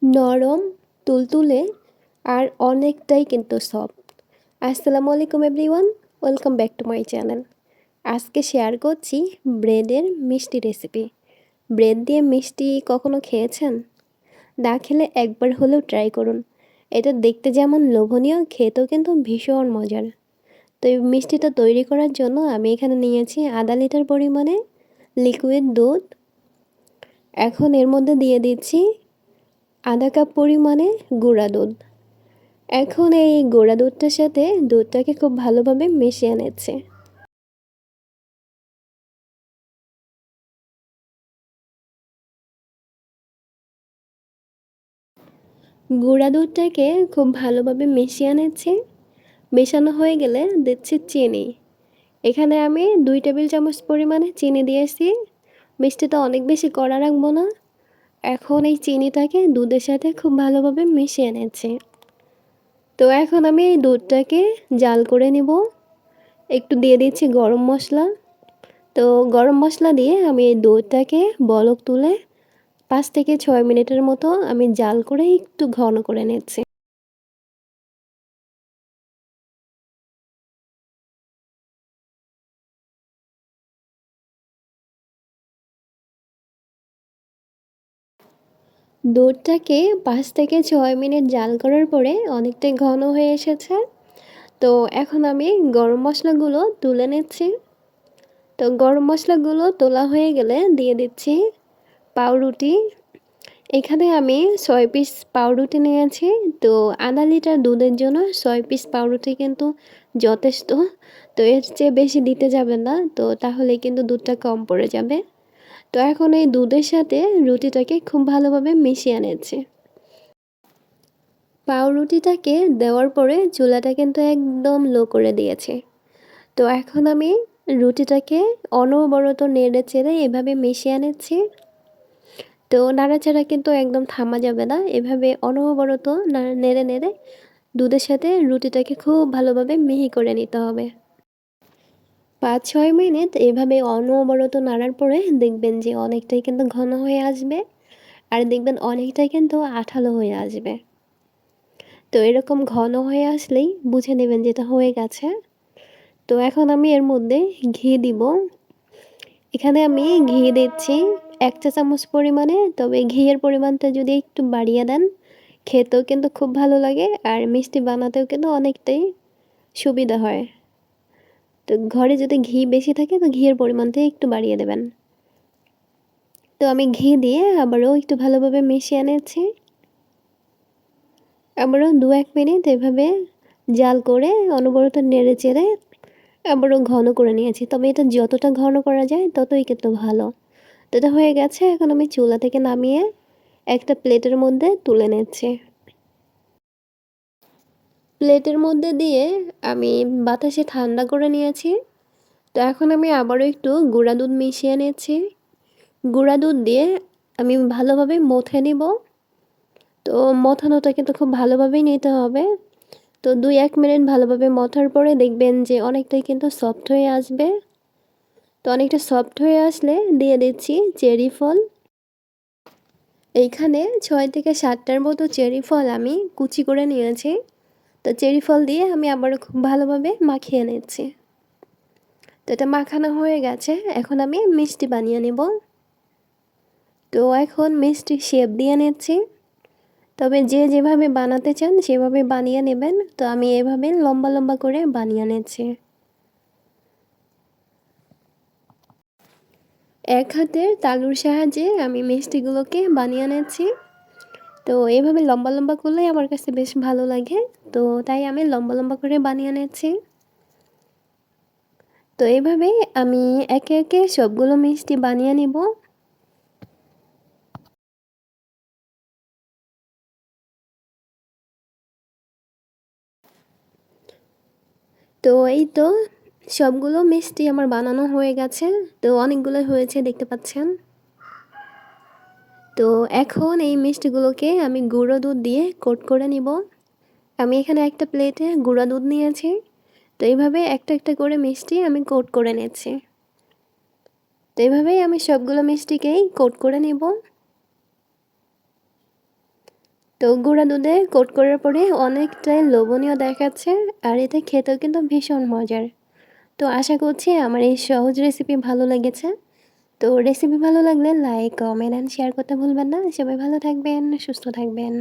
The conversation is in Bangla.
নরম, তুলতুলে আর অনেকটাই কিন্তু সফট। আসসালামু আলাইকুম everyone, welcome back to my channel. আজকে শেয়ার করছি ব্রেডের মিষ্টি রেসিপি। ব্রেড দিয়ে মিষ্টি কখনো খেয়েছেন? না খেলে একবার হলেও ট্রাই করুন। এটা দেখতে যেমন লোভনীয়, খেতেও কিন্তু ভীষণ মজার। তো এই মিষ্টিটা তৈরি করার জন্য আমি এখানে নিয়েছি আধা লিটার পরিমাণে লিকুইড দুধ। এখন এর মধ্যে দিয়ে দিচ্ছি আধা কাপ পরিমাণে গুঁড়া দুধ। এখন এই গুঁড়া দুধটার সাথে দুধটাকে খুব ভালোভাবে মিশিয়ে নিচ্ছে। গুঁড়া দুধটাকে খুব ভালোভাবে মিশিয়ে নিচ্ছি। মেশানো হয়ে গেলে দিচ্ছি চিনি। এখানে আমি 2 টেবিল চামচ পরিমাণে চিনি দিয়েছি। মিষ্টিটা অনেক বেশি কড়া রাখবো না। এখন এই চিনিটাকে দুধের সাথে খুব ভালোভাবে মিশিয়ে নিচ্ছি। তো এখন আমি এই দুধটাকে জাল করে নিব। একটু দিয়ে দিচ্ছি গরম মশলা। তো গরম মশলা দিয়ে আমি এই দুধটাকে বলক তুলে 5 থেকে 6 মিনিটের মতো আমি জাল করে একটু ঘন করে নিচ্ছি। দুধটাকে 5 থেকে 6 মিনিট জাল করার পরে অনেকটাই ঘন হয়ে এসেছে। তো এখন আমি গরম মশলাগুলো তুলে নিচ্ছি। তো গরম মশলাগুলো তোলা হয়ে গেলে দিয়ে দিচ্ছি পাউরুটি। এখানে আমি 6 পিস পাউরুটি নিয়েছি। তো আধা লিটার দুধের জন্য 6 পিস পাউরুটি কিন্তু যথেষ্ট। তো এর চেয়ে বেশি দিতে যাবেন না, তো তাহলে কিন্তু দুধটা কম পড়ে যাবে। তো এখন এই দুধের সাথে রুটিটাকে খুব ভালোভাবে মিশিয়ে নিচ্ছি। পাউরুটিটাকে দেওয়ার পরে চুলাটা কিন্তু একদম লো করে দিয়েছি। তো এখন আমি রুটিটাকে অনবরত নেড়ে চেড়ে এভাবে মিশিয়ে নিচ্ছি। তো নাড়াচাড়া কিন্তু একদম থামা যাবে না, এভাবে অনবরত নেড়ে নেড়ে দুধের সাথে রুটিটাকে খুব ভালোভাবে মিহি করে নিতে হবে। 5-6 মিনিট এভাবে অনবরত নাড়ার পরে দেখবেন যে অনেকটাই কিন্তু ঘন হয়ে আসবে। আর দেখবেন অনেকটাই কিন্তু আঠালো হয়ে আসবে। তো এরকম ঘন হয়ে আসলেই বুঝে নেবেন যে এটা হয়ে গেছে। তো এখন আমি এর মধ্যে ঘি দিব। এখানে আমি ঘি দিচ্ছি 1 চা চামচ পরিমাণে। তবে ঘিয়ের পরিমাণটা যদি একটু বাড়িয়ে দেন, খেতেও কিন্তু খুব ভালো লাগে আর মিষ্টি বানাতেও কিন্তু অনেকটাই সুবিধা হয়। তো ঘরে যদি ঘি বেশি থাকে তো ঘিয়ের পরিমাণটা একটু বাড়িয়ে দেবেন। তো আমি ঘি দিয়ে আবারও একটু ভালোভাবে মিশিয়ে নিচ্ছি। আবারও 2-1 মিনিট এভাবে জাল করে অনবরত নেড়ে চেড়ে আবারও ঘন করে নিয়েছি। তবে এটা যতটা ঘন করা যায় ততই কিন্তু ভালো। তো এটা হয়ে গেছে। এখন আমি চুলা থেকে নামিয়ে একটা প্লেটের মধ্যে তুলে নিচ্ছি। প্লেটের মধ্যে দিয়ে আমি বাতাসে ঠান্ডা করে নিয়েছি। তো এখন আমি আবারও একটু গুঁড়া দুধ মিশিয়ে নিচ্ছি। গুঁড়া দুধ দিয়ে আমি ভালোভাবে মথে নিব। তো মথানোটা কিন্তু খুব ভালোভাবেই নিতে হবে। তো 2-1 মিনিট ভালোভাবে মথার পরে দেখবেন যে অনেকটাই কিন্তু সফট হয়ে আসবে। তো অনেকটা সফট হয়ে আসলে দিয়ে দিচ্ছি চেরি ফল। এইখানে 6 থেকে 7টার মতো চেরি ফল আমি কুচি করে নিয়েছি। তো চেরি ফল দিয়ে আমি আবারও খুব ভালোভাবে মাখিয়ে নিচ্ছি। তো এটা মাখানো হয়ে গেছে। এখন আমি মিষ্টি বানিয়ে নেব। তো এখন মিষ্টি শেপ দিয়ে নিচ্ছি। তবে যে যেভাবে বানাতে চান সেভাবে বানিয়ে নেবেন। তো আমি এভাবে লম্বা লম্বা করে বানিয়ে নিচ্ছি। এক হাতের তালুর সাহায্যে আমি মিষ্টিগুলোকে বানিয়ে নিচ্ছি। তো এভাবে লম্বা লম্বা করলেই আমার কাছে বেশ ভালো লাগে। তো তাই আমি লম্বা লম্বা করে বানিয়ে নিচ্ছি। তো এভাবেই আমি একে একে সবগুলো মিষ্টি বানিয়ে নিব। তো এই তো সবগুলো মিষ্টি আমার বানানো হয়ে গেছে। তো অনেকগুলো হয়েছে দেখতে পাচ্ছেন। তো এখন এই মিষ্টিগুলোকে আমি গুঁড়ো দুধ দিয়ে কোট করে নিব। আমি এখানে একটা প্লেটে গুঁড়া দুধ নিয়েছি। তো এইভাবে একটা একটা করে মিষ্টি আমি কোট করে নিচ্ছি। তো এইভাবেই আমি সবগুলো মিষ্টিকেই কোট করে নিব। তো গুঁড়া দুধে কোট করার পরে অনেকটাই লোভনীয় দেখাচ্ছে, আর এটা খেতেও কিন্তু ভীষণ মজার। তো আশা করছি আমার এই সহজ রেসিপি ভালো লেগেছে। তো রেসিপি ভালো লাগলে লাইক, কমেন্ট অ্যান্ড শেয়ার করতে ভুলবেন না। সবাই ভালো থাকবেন, সুস্থ থাকবেন।